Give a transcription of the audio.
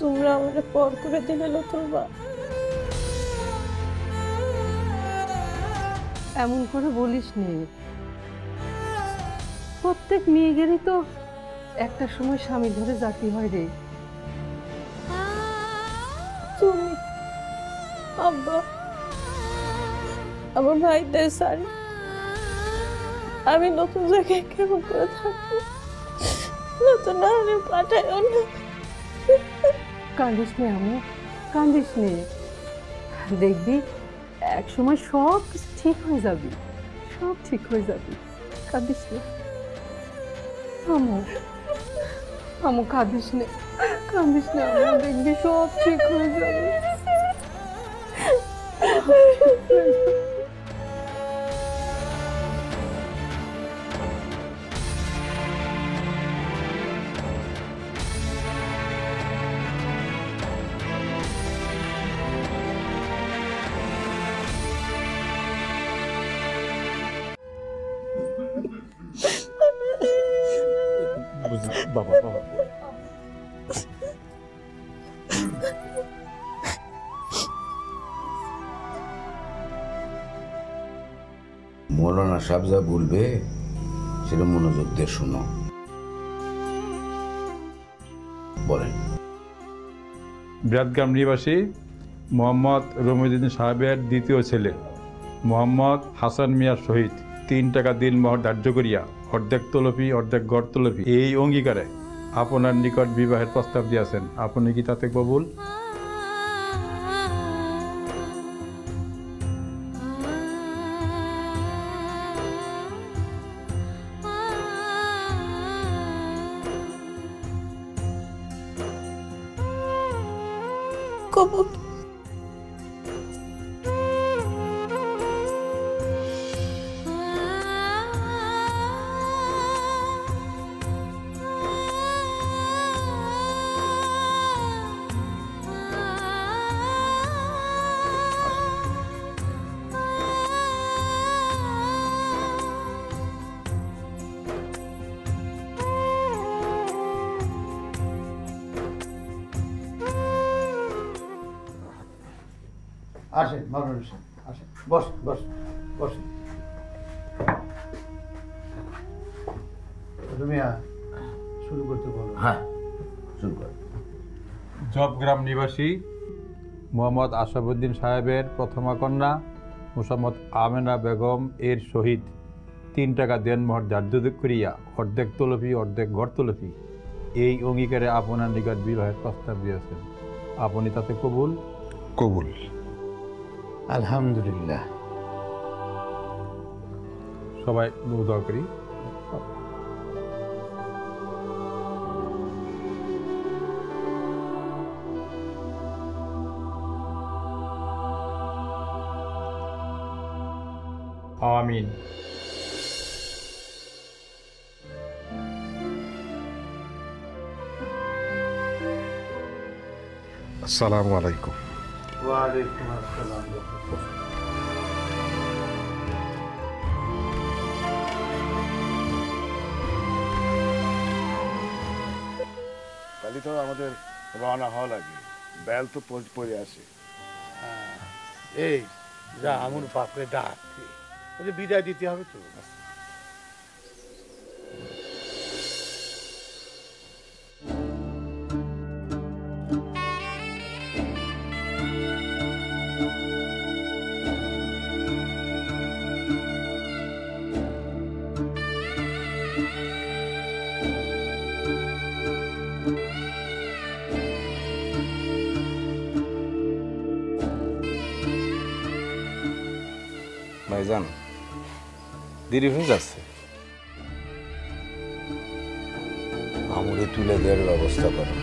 তোমরা আমাদের পর করে দিলে তোমরা। এমন করে বলিস নি, প্রত্যেক মেয়েদেরই তো একটা সময় স্বামী ধরে জাতি হয় রে। তুমি আব্বা আমার ভাইদের সারি আমি নতুন জায়গায় কেমন করে থাকবো, নতুন আমি পাঠাই না। কান্দিস নে আমি, কান্দিস নে, দেখবি এক সময় সব কিছু ঠিক হয়ে যাবি, সব ঠিক হয়ে যাবি, কাঁদিস নে আমু, আমু কাঁদিস নে, কাঁদিস নে আমু, দেখবি সব ঠিক হয়ে যাবে। বাবা বাবা মৌলানা সাহেব যা বলবে সেটা মনোযোগ দিয়ে শুনো। বলেন। ব্রাতগ্রাম নিবাসী মোহাম্মদ রমিউদ্দিন সাহেবের দ্বিতীয় ছেলে মোহাম্মদ হাসান মিয়ার সহিত 3 টাকা দিনমোহর ধার্য করিয়া অর্ধেক তলফি অর্ধেক গড় তলফি এই অঙ্গীকারে আপনার নিকট বিবাহের প্রস্তাব দিয়েছেন। আপনি কি তাতে কবুল? কবুল। আসেন মামুন হোসেন, আসেন, বস বস বস। তুমি শুরু করতে বলো। হ্যাঁ, শুরু কর। জবগ্রাম নিবাসী মোহাম্মদ আশরাফুদ্দিন সাহেবের প্রথমা কন্যা মোসাম্মদ আমেনা বেগম এর সহিত 3 টাকা দেনমোহর ধার্য করিয়া অর্ধেক তলফি অর্ধেক ঘর তলফি এই অঙ্গীকারে আপনার নিকট বিবাহের প্রস্তাব দিয়েছেন। আপনি তাতে কবুল? কবুল। আলহামদুলিল্লাহ। সবাই দোয়া করি। আমিন। আসসালামু আলাইকুম। ওয়ালাইকুম আসসালাম। কালি তো আমাদের রওনা হওয়া লাগে, বেল তো পড়ে আসে। এই যা আমুর বাপরে ডাক, বিদায় দিতে হবে তো। ভাইজান দেরি হয়ে যাচ্ছে, আমরে তুলে দেওয়ার ব্যবস্থা করো।